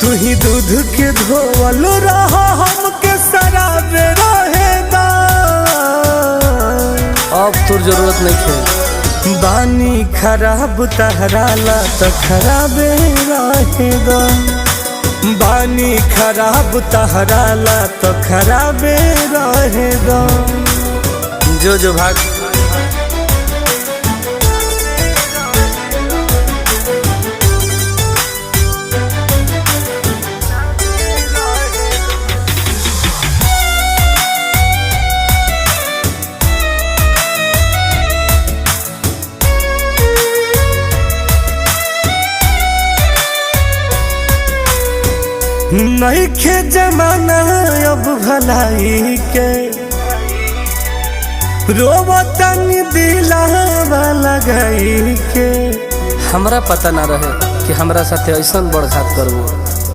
तू ही दूध के धोवल रहा हमके शराब रहेगा। अब तोर जरूरत नहीं है। बानी खराब तहराला तो खराबे रहेगा। बानी खराब तहराला तो खराबे रहेगा। जो भाग। नहीं खे जमाना अब भलाई के, रोवतनी दिलावा लगाई के। हमरा पता ना रहे कि हमरा साथे ऐसा बड़ घात करबो।